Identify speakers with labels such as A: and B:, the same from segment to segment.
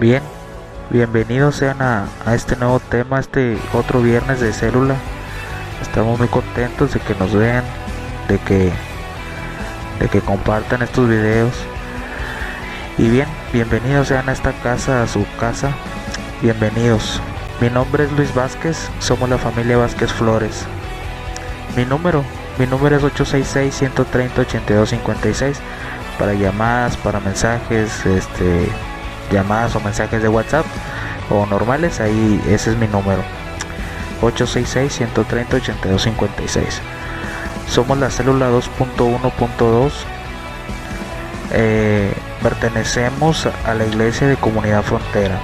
A: Bien, bienvenidos sean a este nuevo tema, este otro viernes de célula. Estamos muy contentos de que nos vean, de que, de que compartan estos videos. Y bien, bienvenidos sean a esta casa, a su casa. Bienvenidos. Mi nombre es Luis Vázquez, somos la familia Vázquez Flores. Mi número es 866-130-8256 para llamadas, para mensajes, llamadas o mensajes de WhatsApp o normales. Ahí ese es mi número, 866-130-8256. Somos la célula 2.1.2. Pertenecemos a la iglesia de Comunidad Frontera.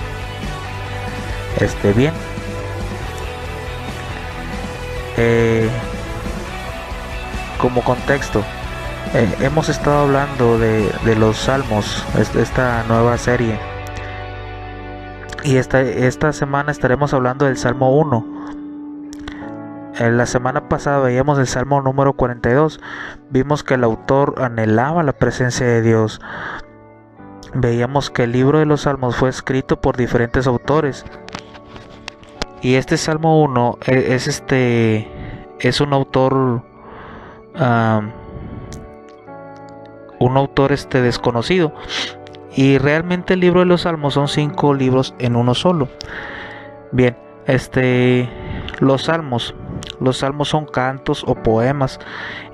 A: Bien, como contexto, hemos estado hablando de los salmos, esta nueva serie, y esta semana estaremos hablando del Salmo 1. La semana pasada veíamos el Salmo número 42, vimos que el autor anhelaba la presencia de Dios. Veíamos que el libro de los Salmos fue escrito por diferentes autores, y este Salmo 1 es un autor desconocido, y realmente el libro de los Salmos son 5 libros en uno solo. Bien, los salmos son cantos o poemas,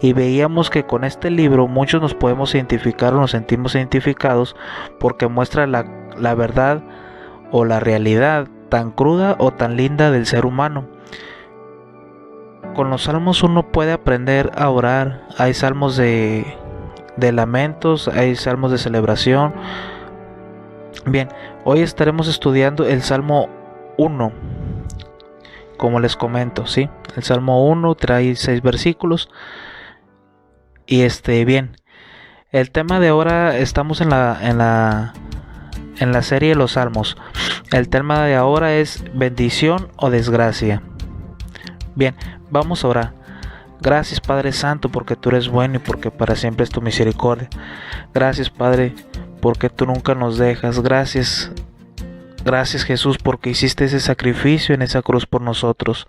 A: y veíamos que con este libro muchos nos podemos identificar o nos sentimos identificados porque muestra la verdad o la realidad tan cruda o tan linda del ser humano. Con los salmos uno puede aprender a orar. Hay salmos de lamentos, hay salmos de celebración. Bien, hoy estaremos estudiando el Salmo 1. Como les comento, ¿sí? El Salmo 1 trae 6 versículos. Y bien, el tema de ahora, estamos en la serie de los Salmos. El tema de ahora es bendición o desgracia. Bien, vamos a orar. Gracias, Padre Santo, porque tú eres bueno y porque para siempre es tu misericordia. Gracias, Padre, porque tú nunca nos dejas. Gracias, Jesús, porque hiciste ese sacrificio en esa cruz por nosotros.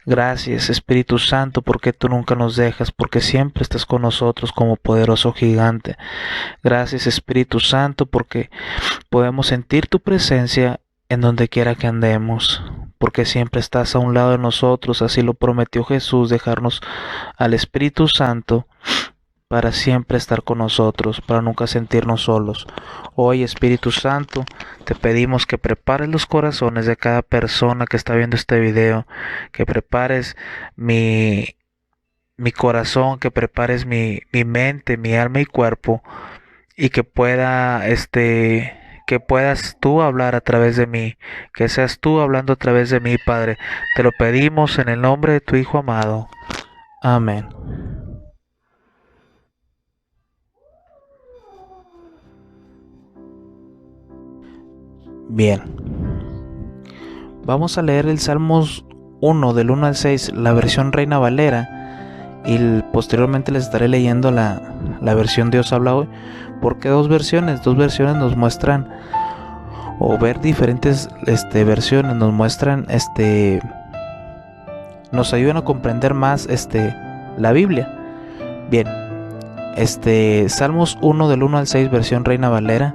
A: Gracias, Espíritu Santo, porque tú nunca nos dejas, porque siempre estás con nosotros como poderoso gigante. Gracias, Espíritu Santo, porque podemos sentir tu presencia en donde quiera que andemos, porque siempre estás a un lado de nosotros. Así lo prometió Jesús, dejarnos al Espíritu Santo para siempre estar con nosotros, para nunca sentirnos solos. Hoy, Espíritu Santo, te pedimos que prepares los corazones de cada persona que está viendo este video, que prepares mi corazón, que prepares mi mente, mi alma y cuerpo, y que puedas tú hablar a través de mí, que seas tú hablando a través de mí, Padre. Te lo pedimos en el nombre de tu Hijo amado. Amén. Bien, vamos a leer el Salmos 1 del 1 al 6, la versión Reina Valera, y posteriormente les estaré leyendo la versión Dios habla hoy. Porque dos versiones nos muestran, o ver diferentes versiones nos muestran, nos ayudan a comprender más la Biblia. Bien, Salmos 1 del 1 al 6, versión Reina Valera,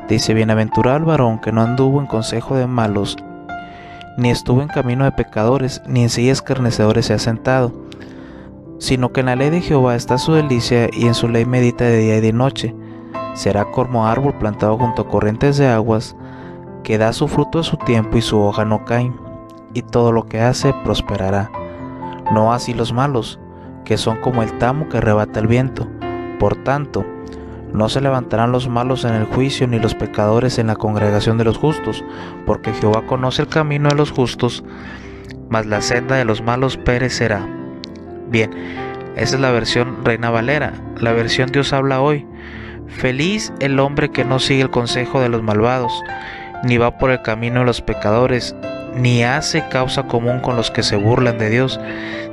A: dice: bienaventurado el varón que no anduvo en consejo de malos, ni estuvo en camino de pecadores, ni en silla de escarnecedores se ha sentado, sino que en la ley de Jehová está su delicia, y en su ley medita de día y de noche. Será como árbol plantado junto a corrientes de aguas, que da su fruto a su tiempo y su hoja no cae, y todo lo que hace prosperará. No así los malos, que son como el tamo que arrebata el viento. Por tanto, no se levantarán los malos en el juicio, ni los pecadores en la congregación de los justos, porque Jehová conoce el camino de los justos, mas la senda de los malos perecerá. Bien, esa es la versión Reina Valera. La versión Dios habla hoy: feliz el hombre que no sigue el consejo de los malvados, ni va por el camino de los pecadores, ni hace causa común con los que se burlan de Dios,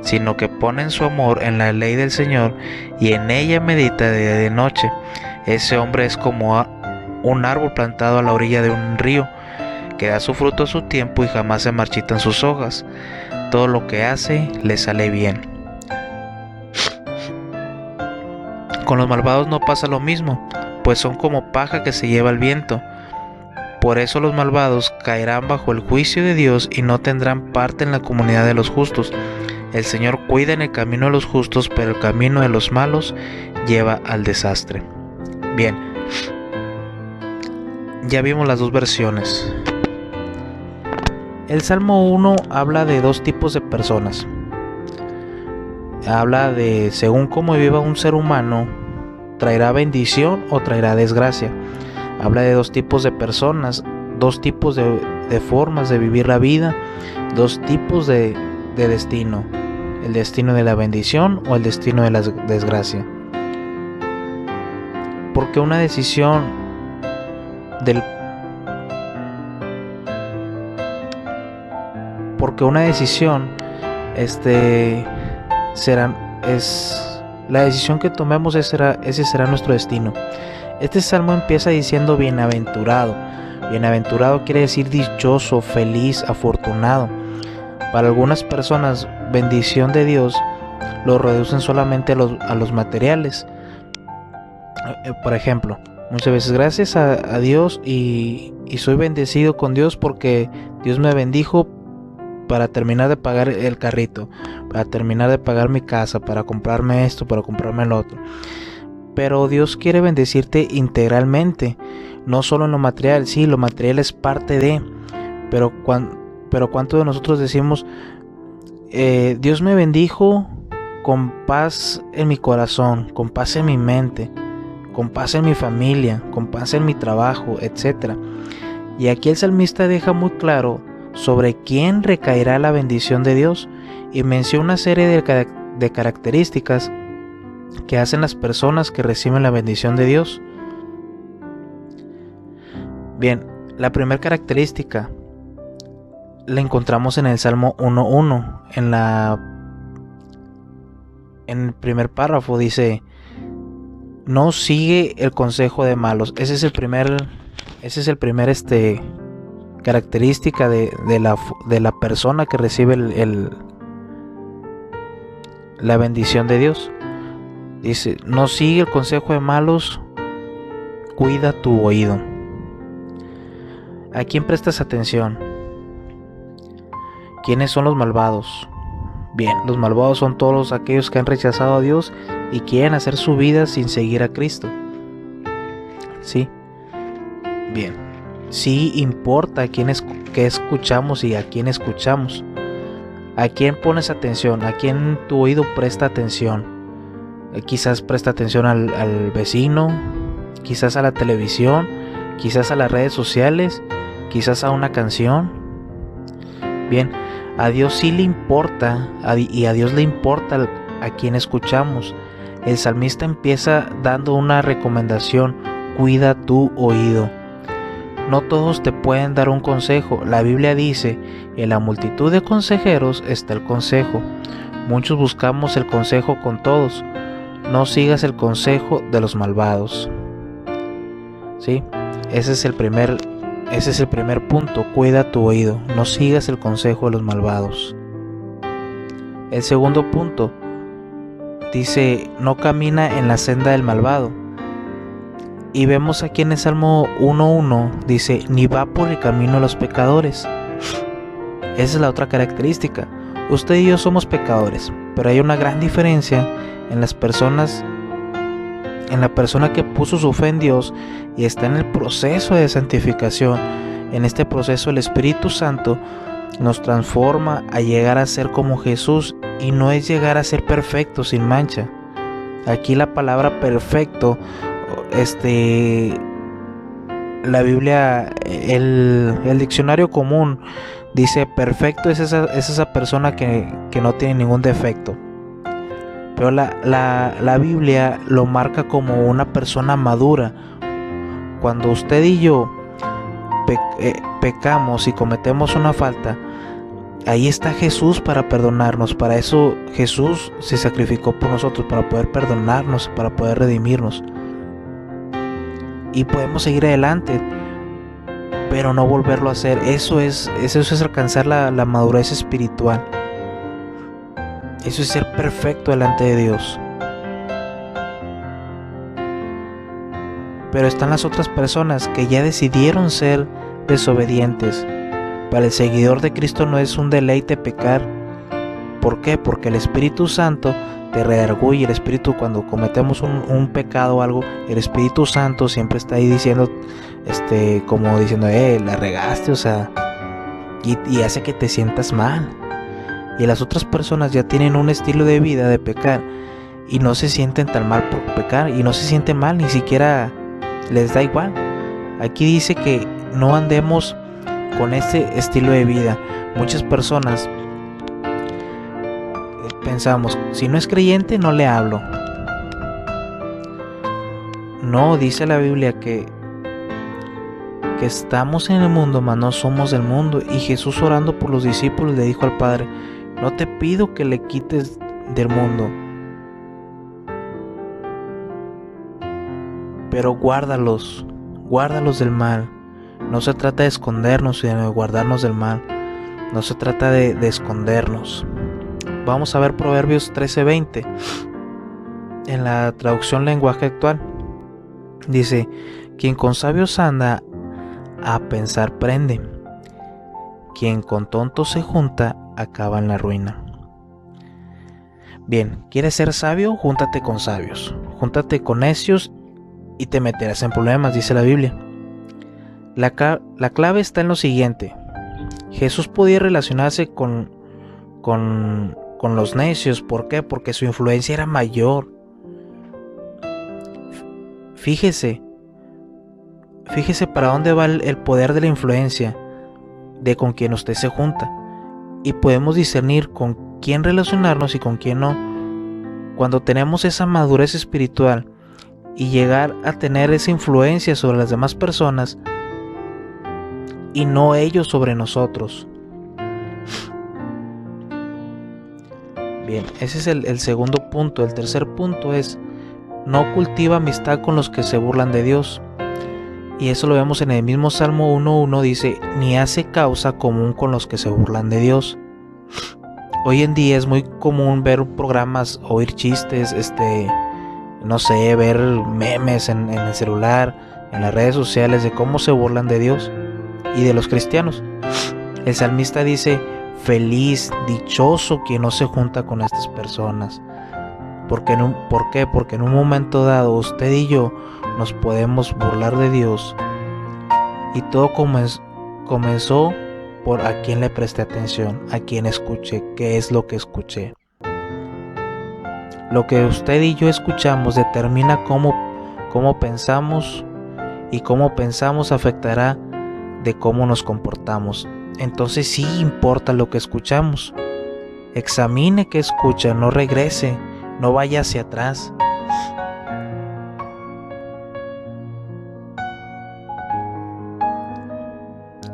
A: sino que ponen su amor en la ley del Señor, y en ella medita de día y de noche. Ese hombre es como un árbol plantado a la orilla de un río, que da su fruto a su tiempo y jamás se marchitan sus hojas. Todo lo que hace le sale bien. Con los malvados no pasa lo mismo, pues son como paja que se lleva el viento. Por eso los malvados caerán bajo el juicio de Dios y no tendrán parte en la comunidad de los justos. El Señor cuida en el camino de los justos, pero el camino de los malos lleva al desastre. Bien, ya vimos las dos versiones. El Salmo 1 habla de dos tipos de personas. Habla de según cómo viva un ser humano, traerá bendición o traerá desgracia. Habla de dos tipos de personas, dos tipos de formas de vivir la vida, dos tipos de destino. El destino de la bendición o el destino de la desgracia. Porque una decisión la decisión que tomemos, ese será nuestro destino. Este salmo empieza diciendo bienaventurado. Bienaventurado quiere decir dichoso, feliz, afortunado. Para algunas personas, bendición de Dios lo reducen solamente a los materiales. Por ejemplo, muchas veces gracias a Dios y soy bendecido con Dios porque Dios me bendijo para terminar de pagar el carrito, para terminar de pagar mi casa, para comprarme esto, para comprarme lo otro. Pero Dios quiere bendecirte integralmente, no solo en lo material. Sí, lo material es parte de, pero ¿cuántos de nosotros decimos, Dios me bendijo con paz en mi corazón, con paz en mi mente, con paz en mi familia, con paz en mi trabajo, etcétera? Y aquí el salmista deja muy claro sobre quién recaerá la bendición de Dios y menciona una serie de características que hacen las personas que reciben la bendición de Dios. Bien, la primera característica la encontramos en el Salmo 1:1. En el primer párrafo dice: no sigue el consejo de malos. Ese es el primer característica de la persona que recibe la bendición de Dios. Dice: no sigue el consejo de malos, cuida tu oído. ¿A quién prestas atención? ¿Quiénes son los malvados? Bien, los malvados son todos aquellos que han rechazado a Dios y quieren hacer su vida sin seguir a Cristo. ¿Sí? Bien, sí importa qué escuchamos y a quién escuchamos. ¿A quién pones atención? ¿A quién tu oído presta atención? Quizás presta atención al vecino, quizás a la televisión, quizás a las redes sociales, quizás a una canción. Bien, a Dios sí le importa, y a Dios le importa a quien escuchamos. El salmista empieza dando una recomendación: cuida tu oído. No todos te pueden dar un consejo. La Biblia dice: en la multitud de consejeros está el consejo. Muchos buscamos el consejo con todos. No sigas el consejo de los malvados. ¿Sí? Ese es el primer punto. Cuida tu oído. No sigas el consejo de los malvados. El segundo punto dice: no camina en la senda del malvado. Y vemos aquí en el Salmo 1:1, dice: ni va por el camino de los pecadores. Esa es la otra característica. Usted y yo somos pecadores, pero hay una gran diferencia en las personas, en la persona que puso su fe en Dios y está en el proceso de santificación. En este proceso el Espíritu Santo nos transforma a llegar a ser como Jesús, y no es llegar a ser perfecto sin mancha. Aquí la palabra perfecto, la Biblia, el diccionario común dice: perfecto es esa persona que no tiene ningún defecto. Pero la Biblia lo marca como una persona madura. Cuando usted y yo pecamos y cometemos una falta, ahí está Jesús para perdonarnos. Para eso Jesús se sacrificó por nosotros, para poder perdonarnos, para poder redimirnos. y podemos seguir adelante, pero no volverlo a hacer. Eso es alcanzar la madurez espiritual. Eso es ser perfecto delante de Dios. Pero están las otras personas que ya decidieron ser desobedientes. Para el seguidor de Cristo no es un deleite pecar. ¿Por qué? Porque el Espíritu Santo te redarguye. El Espíritu, cuando cometemos un pecado o algo, el Espíritu Santo siempre está ahí diciendo, como diciendo, la regaste, o sea, y hace que te sientas mal. Y las otras personas ya tienen un estilo de vida de pecar y no se sienten tan mal por pecar, y no se sienten mal, ni siquiera les da igual. Aquí dice que no andemos con este estilo de vida. Muchas personas pensamos, si no es creyente no le hablo. No, dice la Biblia que estamos en el mundo, mas no somos del mundo. Y Jesús, orando por los discípulos, le dijo al Padre, no te pido que le quites del mundo, pero guárdalos del mal. No se trata de escondernos, sino de guardarnos del mal. No se trata de escondernos. Vamos a ver Proverbios 13:20 en la traducción lenguaje actual. Dice, quien con sabios anda, a pensar prende. Quien con tontos se junta, acaba en la ruina. Bien, ¿quieres ser sabio? Júntate con sabios. Júntate con necios y te meterás en problemas, dice la Biblia. La clave está en lo siguiente. Jesús podía relacionarse con los necios. ¿Por qué? Porque su influencia era mayor. Fíjese para dónde va el poder de la influencia de con quien usted se junta. Y podemos discernir con quién relacionarnos y con quién no. Cuando tenemos esa madurez espiritual y llegar a tener esa influencia sobre las demás personas y no ellos sobre nosotros. Bien, ese es el segundo punto. El tercer punto es, no cultiva amistad con los que se burlan de Dios. Y eso lo vemos en el mismo Salmo 1:1, dice, ni hace causa común con los que se burlan de Dios. Hoy en día es muy común ver programas, oír chistes, no sé, ver memes en el celular, en las redes sociales, de cómo se burlan de Dios y de los cristianos. El salmista dice, feliz, dichoso quien no se junta con estas personas. ¿Por qué? Porque en un momento dado usted y yo nos podemos burlar de Dios. Y todo comenzó por a quién le presté atención, a quién escuché, qué es lo que escuché. Lo que usted y yo escuchamos determina cómo pensamos, y cómo pensamos afectará de cómo nos comportamos. Entonces sí importa lo que escuchamos. Examine qué escucha, no regrese, no vaya hacia atrás.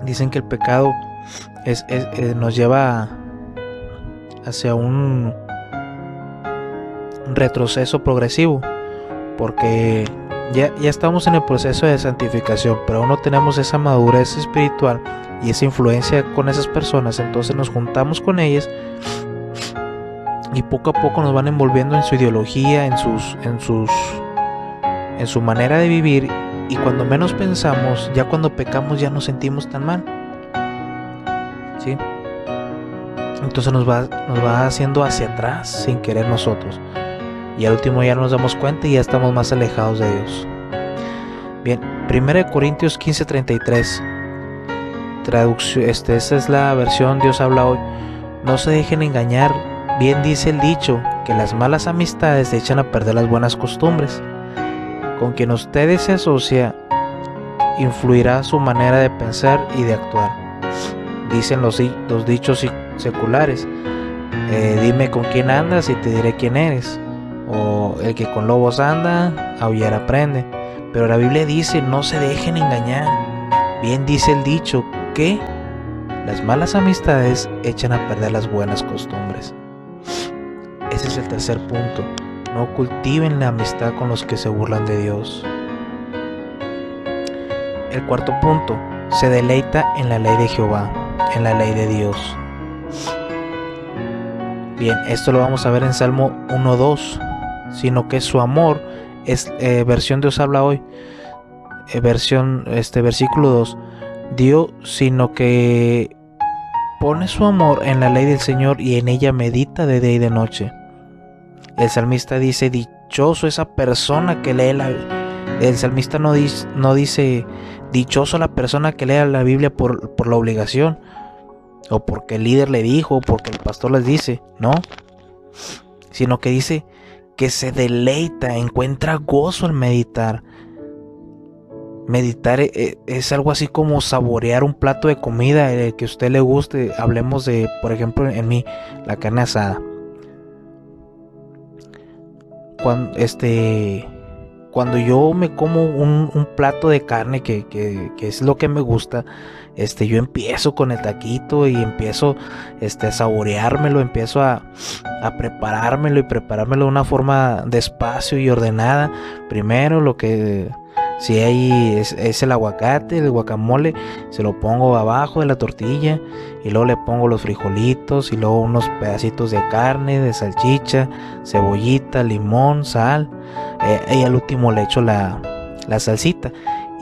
A: Dicen que el pecado nos lleva hacia un retroceso progresivo, porque ya estamos en el proceso de santificación, pero aún no tenemos esa madurez espiritual y esa influencia con esas personas. Entonces nos juntamos con ellas y poco a poco nos van envolviendo en su ideología, en su manera de vivir, y cuando menos pensamos, ya cuando pecamos ya nos sentimos tan mal, ¿sí? Entonces nos va haciendo hacia atrás sin querer nosotros, y al último ya nos damos cuenta y ya estamos más alejados de Dios. Bien, 1 Corintios 15:33, traducción, esta es la versión Dios habla hoy. No se dejen engañar, bien dice el dicho, que las malas amistades echan a perder las buenas costumbres. Con quien ustedes se asocia influirá su manera de pensar y de actuar. Dicen los dichos seculares, dime con quién andas y te diré quién eres. O el que con lobos anda, aullar aprende. Pero la Biblia dice, no se dejen engañar. Bien dice el dicho que las malas amistades echan a perder las buenas costumbres. Ese es el tercer punto. No cultiven la amistad con los que se burlan de Dios. El cuarto punto, se deleita en la ley de Jehová, en la ley de Dios. Bien, esto lo vamos a ver en Salmo 1:2, sino que su amor es versión Dios habla hoy, versículo 2. Dios, sino que pone su amor en la ley del Señor y en ella medita de día y de noche. El salmista dice, dichoso esa persona que lee el salmista no dice dichoso la persona que lea la Biblia por la obligación, o porque el líder le dijo, o porque el pastor les dice, no, sino que dice que se deleita, encuentra gozo al meditar. Meditar es algo así como saborear un plato de comida que a usted le guste. Hablemos de, por ejemplo, en mí, la carne asada. Cuando yo me como un plato de carne que es lo que me gusta, yo empiezo con el taquito y empiezo a saboreármelo, empiezo a preparármelo y preparármelo de una forma despacio y ordenada. Primero si hay es el aguacate, el guacamole, se lo pongo abajo de la tortilla y luego le pongo los frijolitos y luego unos pedacitos de carne, de salchicha, cebollita, limón, sal, y al último le echo la salsita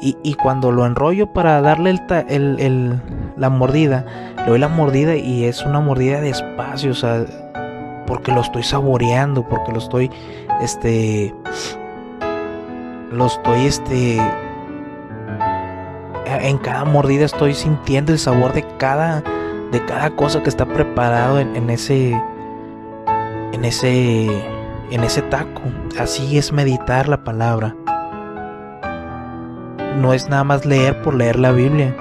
A: y cuando lo enrollo para darle la mordida, le doy la mordida y es una mordida despacio, o sea, porque lo estoy saboreando, porque lo estoy en cada mordida estoy sintiendo el sabor de cada cosa que está preparado en ese taco. Así es meditar la palabra. No es nada más leer por leer la Biblia.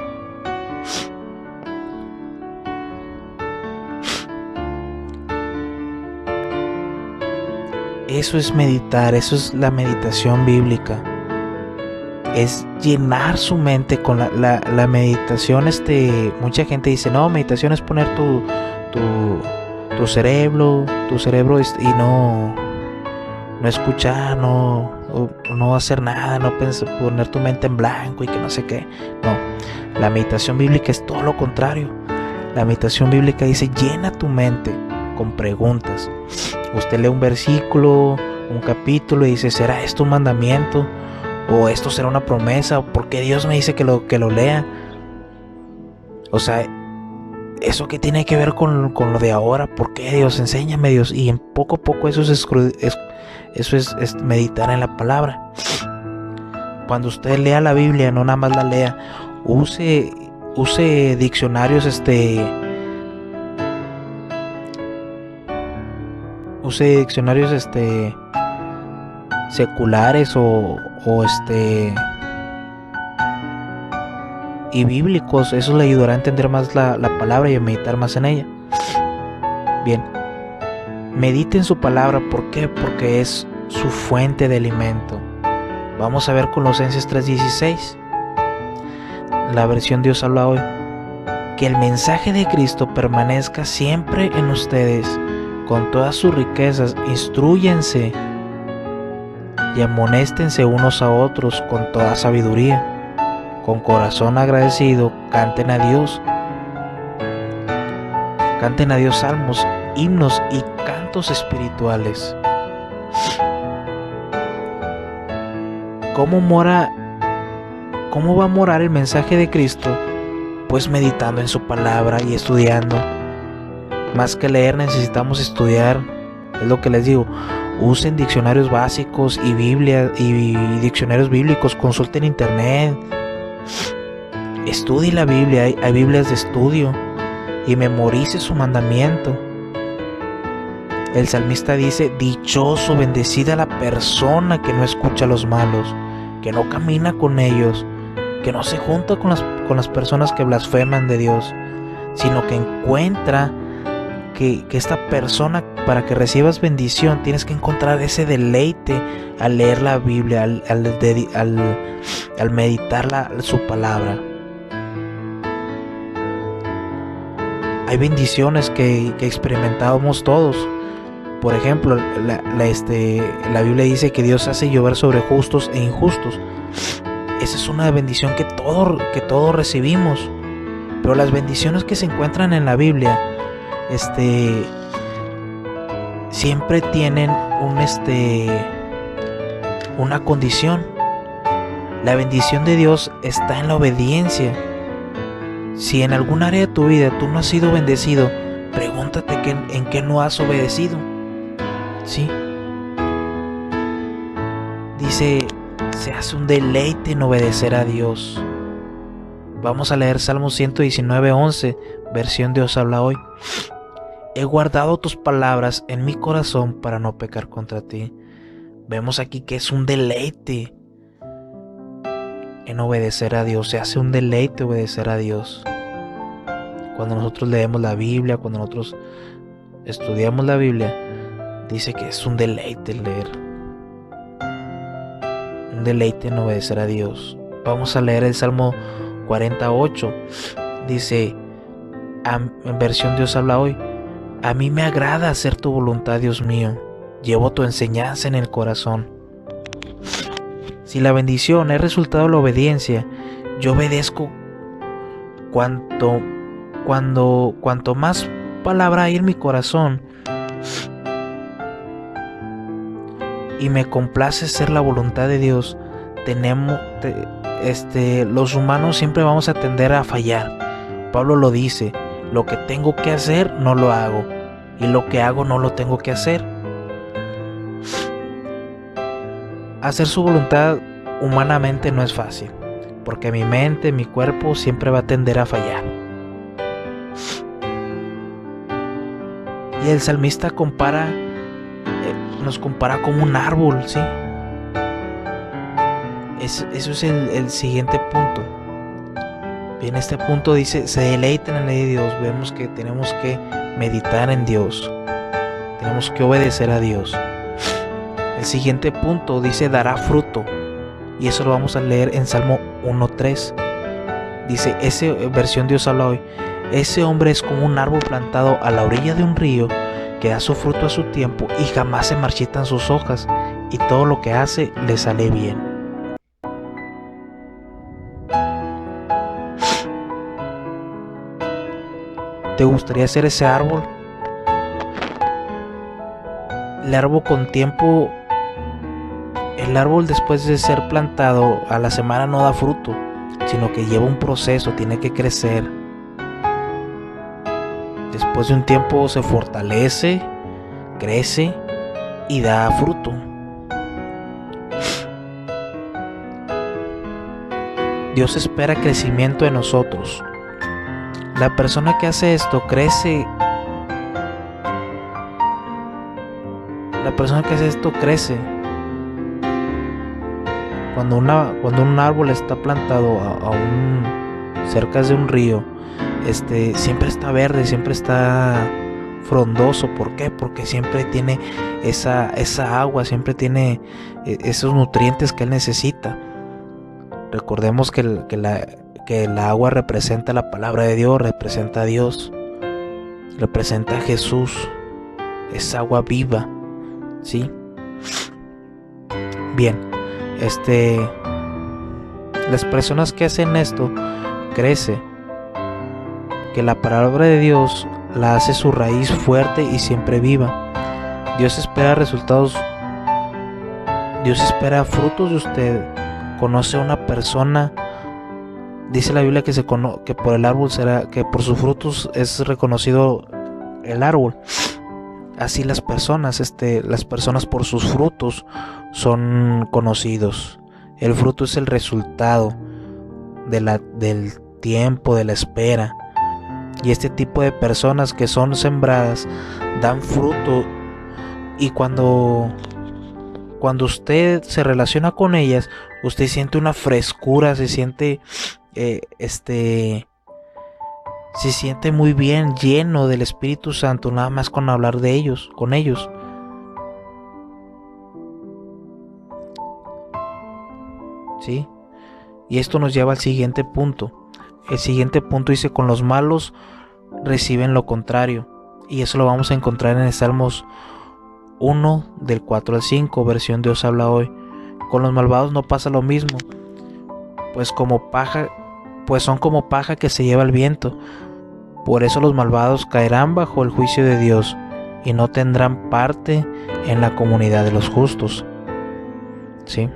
A: Eso es meditar, eso es la meditación bíblica. Es llenar su mente con la meditación. Mucha gente dice, no, meditación es poner tu cerebro y no escuchar, no hacer nada, no poner tu mente en blanco y que no sé qué. No, la meditación bíblica es todo lo contrario. La meditación bíblica dice, llena tu mente con preguntas. Usted lee un versículo, un capítulo y dice, ¿será esto un mandamiento? ¿O esto será una promesa? ¿Por qué Dios me dice que lo lea? O sea, ¿eso qué tiene que ver con lo de ahora? ¿Por qué Dios? Enséñame, Dios. Y en poco a poco eso es meditar en la palabra. Cuando usted lea la Biblia, no nada más la lea, use diccionarios seculares y bíblicos. Eso le ayudará a entender más la palabra y a meditar más en ella. Bien, medite en su palabra. ¿Por qué? Porque es su fuente de alimento. Vamos a ver Colosenses 3:16, la versión Dios habla hoy. Que el mensaje de Cristo permanezca siempre en ustedes con todas sus riquezas. Instrúyense y amonéstense unos a otros con toda sabiduría. Con corazón agradecido, canten a Dios salmos, himnos y cantos espirituales. ¿Cómo va a morar el mensaje de Cristo? Pues meditando en su palabra y estudiando. Más que leer, necesitamos estudiar. Es lo que les digo. Usen diccionarios básicos y Biblia y diccionarios bíblicos. Consulten internet. Estudie la Biblia. Hay Biblias de estudio. Y memorice su mandamiento. El salmista dice, dichoso, bendecida la persona que no escucha a los malos, que no camina con ellos, que no se junta con las personas que blasfeman de Dios, sino que encuentra que esta persona, para que recibas bendición, tienes que encontrar ese deleite al leer la Biblia, al meditar su palabra. Hay bendiciones que experimentamos todos. Por ejemplo, la Biblia dice que Dios hace llover sobre justos e injustos. esa es una bendición que todos recibimos. Pero las bendiciones que se encuentran en la Biblia, siempre tienen una condición. La bendición de Dios está en la obediencia. Si en algún área de tu vida tú no has sido bendecido, pregúntate en qué no has obedecido. ¿Sí? Dice, se hace un deleite en obedecer a Dios. Vamos a leer Salmo 119:11, versión Dios habla hoy. He guardado tus palabras en mi corazón para no pecar contra ti. Vemos aquí que es un deleite en obedecer a Dios. Se hace un deleite obedecer a Dios. Cuando nosotros leemos la Biblia, cuando nosotros estudiamos la Biblia, dice que es un deleite leer. Un deleite en obedecer a Dios. Vamos a leer el Salmo 48. Dice, en versión Dios habla hoy, a mí me agrada hacer tu voluntad, Dios mío. Llevo tu enseñanza en el corazón. Si la bendición es resultado de la obediencia, yo obedezco. Cuanto más palabra hay en mi corazón y me complace ser la voluntad de Dios, los humanos siempre vamos a tender a fallar. Pablo lo dice, lo que tengo que hacer no lo hago, y lo que hago no lo tengo que hacer. Hacer su voluntad humanamente no es fácil, porque mi mente, mi cuerpo siempre va a tender a fallar. Y el salmista nos compara como un árbol, ¿sí? Eso es el siguiente punto. Bien, este punto dice, se deleita en la ley de Dios. Vemos que tenemos que meditar en Dios. Tenemos que obedecer a Dios. El siguiente punto dice, dará fruto. Y eso lo vamos a leer en Salmo 1:3. Dice, versión Dios habla hoy, ese hombre es como un árbol plantado a la orilla de un río, que da su fruto a su tiempo y jamás se marchitan sus hojas, y todo lo que hace le sale bien. ¿Te gustaría ser ese árbol? El árbol después de ser plantado a la semana no da fruto, sino que lleva un proceso, tiene que crecer. Después de un tiempo se fortalece, crece y da fruto. Dios espera crecimiento en nosotros. La persona que hace esto crece. La persona que hace esto crece. Cuando un árbol está plantado cerca de un río, siempre está verde, siempre está frondoso. ¿Por qué? Porque siempre tiene esa agua, siempre tiene esos nutrientes que él necesita. Recordemos que el agua representa la palabra de Dios, representa a Dios, representa a Jesús. Es agua viva, ¿sí? Bien, las personas que hacen esto crece, que la palabra de Dios la hace su raíz fuerte y siempre viva. Dios espera resultados, Dios espera frutos de usted. Conoce a una persona, dice la Biblia que por el árbol que por sus frutos es reconocido el árbol. Así las personas por sus frutos son conocidos. El fruto es el resultado del tiempo, de la espera. Y este tipo de personas que son sembradas dan fruto, y cuando usted se relaciona con ellas, usted siente una frescura, se siente muy bien, lleno del Espíritu Santo, nada más con hablar con ellos. ¿Sí? Y esto nos lleva al siguiente punto. El siguiente punto dice, con los malos reciben lo contrario. Y eso lo vamos a encontrar en el Salmos 1, del 4 al 5, versión Dios habla hoy. Con los malvados no pasa lo mismo. pues son como paja que se lleva el viento. Por eso los malvados caerán bajo el juicio de Dios y no tendrán parte en la comunidad de los justos. ¿Sí?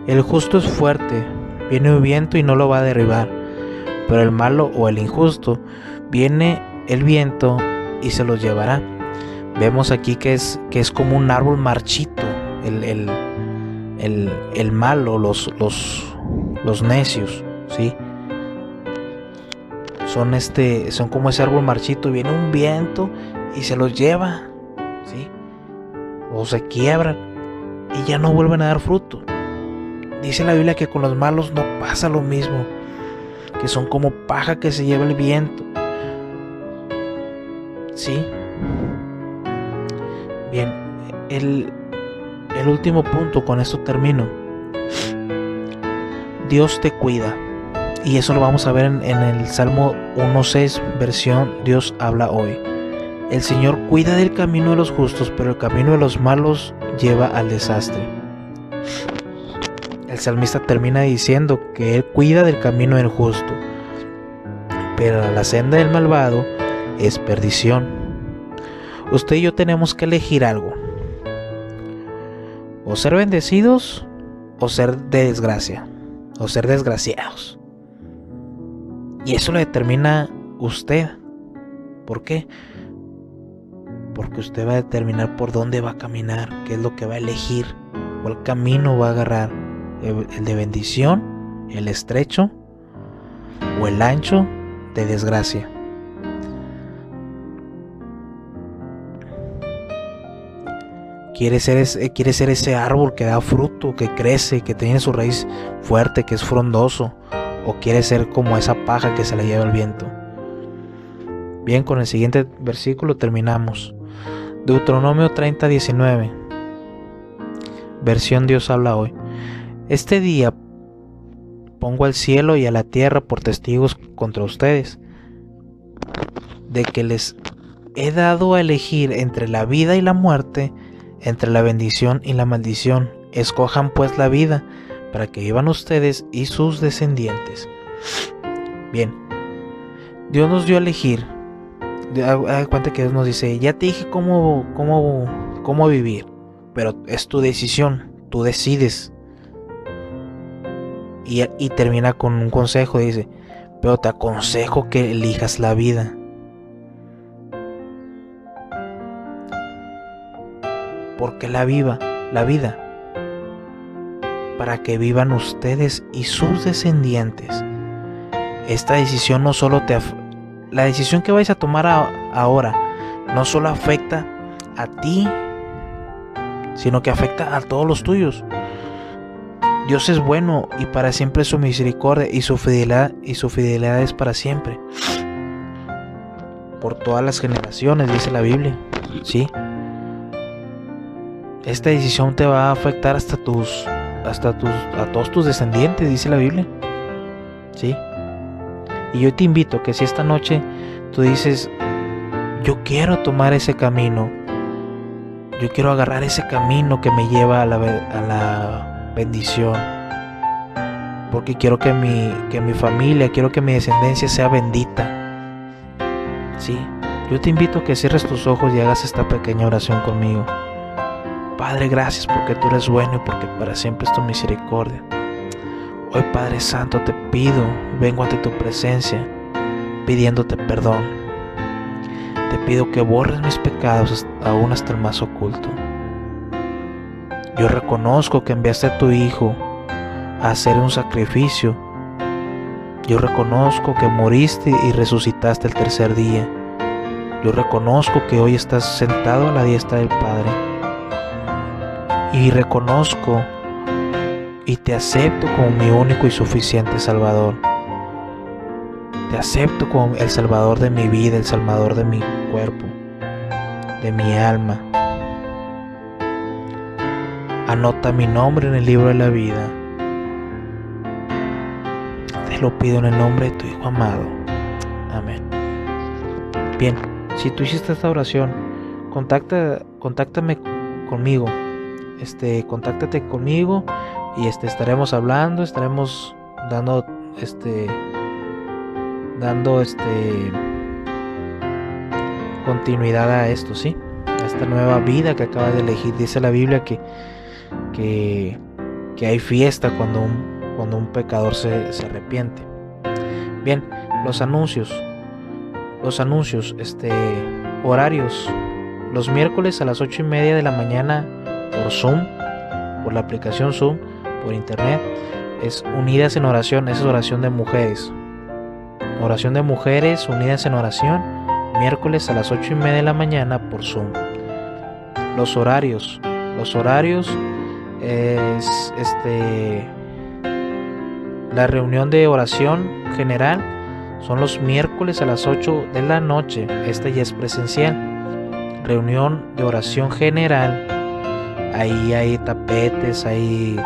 A: El justo es fuerte, viene un viento y no lo va a derribar, pero el malo o el injusto, viene el viento y se los llevará. Vemos aquí que es como un árbol marchito, el malo, los necios, ¿sí? Son como ese árbol marchito, viene un viento y se los lleva, ¿sí? O se quiebran y ya no vuelven a dar fruto. Dice la Biblia que con los malos no pasa lo mismo, que son como paja que se lleva el viento, ¿sí? Bien, el último punto, con esto termino. Dios te cuida. Y eso lo vamos a ver en el Salmo 1:6, versión Dios habla hoy. El Señor cuida del camino de los justos, pero el camino de los malos lleva al desastre. El salmista termina diciendo que Él cuida del camino del justo, pero la senda del malvado es perdición. Usted y yo tenemos que elegir algo: o ser bendecidos o ser de desgracia, o ser desgraciados. Y eso lo determina usted. ¿Por qué? Porque usted va a determinar por dónde va a caminar, qué es lo que va a elegir, cuál camino va a agarrar, el de bendición, el estrecho o el ancho de desgracia. Quiere ser ese árbol que da fruto, que crece, que tiene su raíz fuerte, que es frondoso, o quiere ser como esa paja que se la lleva el viento. Bien, con el siguiente versículo terminamos. Deuteronomio 30:19, versión Dios habla hoy. Este día pongo al cielo y a la tierra por testigos contra ustedes, de que les he dado a elegir entre la vida y la muerte, entre la bendición y la maldición. Escojan pues la vida, para que vivan ustedes y sus descendientes. Bien, Dios nos dio a elegir. Haz cuenta que Dios nos dice: ya te dije cómo vivir, pero es tu decisión, tú decides. Y termina con un consejo, dice: pero te aconsejo que elijas la vida. Porque la vida, para que vivan ustedes y sus descendientes. Esta decisión no solo la decisión que vais a tomar ahora no solo afecta a ti, sino que afecta a todos los tuyos. Dios es bueno y para siempre su misericordia, y su fidelidad es para siempre, por todas las generaciones, dice la Biblia, ¿sí? Esta decisión te va a afectar a todos tus descendientes, dice la Biblia, ¿sí? Y yo te invito que si esta noche tú dices: yo quiero tomar ese camino, yo quiero agarrar ese camino que me lleva a la bendición, porque quiero que mi familia, quiero que mi descendencia sea bendita, ¿sí? Yo te invito a que cierres tus ojos y hagas esta pequeña oración conmigo. Padre, gracias porque tú eres bueno y porque para siempre es tu misericordia. Hoy, Padre Santo, te pido, vengo ante tu presencia, pidiéndote perdón. Te pido que borres mis pecados aún hasta el más oculto. Yo reconozco que enviaste a tu Hijo a hacer un sacrificio. Yo reconozco que moriste y resucitaste el tercer día. Yo reconozco que hoy estás sentado a la diestra del Padre. Y reconozco y te acepto como mi único y suficiente Salvador. Te acepto como el Salvador de mi vida, el Salvador de mi cuerpo, de mi alma. Anota mi nombre en el libro de la vida. Te lo pido en el nombre de tu Hijo amado. Amén. Bien, si tú hiciste esta oración, contáctame conmigo. Contáctate conmigo y estaremos hablando, estaremos dando continuidad a esto, ¿sí? A esta nueva vida que acaba de elegir. Dice la Biblia que hay fiesta cuando un pecador se arrepiente. Bien, los anuncios, horarios. Los miércoles a las 8:30 de la mañana por Zoom, por la aplicación Zoom, por internet, es Unidas en Oración. Esa es oración de mujeres. Oración de mujeres unidas en oración, miércoles a las 8:30 de la mañana por Zoom. Los horarios es la reunión de oración general son los miércoles a las 8 de la noche. Esta ya es presencial. Reunión de oración general, ahí hay tapetes, hay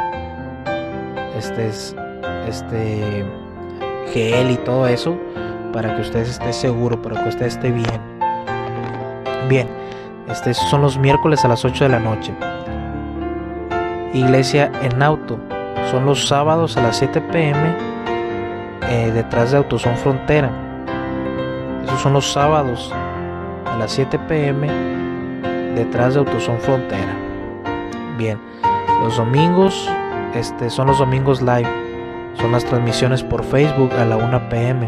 A: gel y todo eso para que usted esté seguro, para que usted esté bien. Bien, son los miércoles a las 8 de la noche. Iglesia en auto son los sábados a las 7 p.m. Detrás de AutoZone Frontera. Esos son los sábados a las 7 p.m. detrás de AutoZone Frontera. Bien, los domingos son los domingos live. Son las transmisiones por Facebook a la 1 p.m.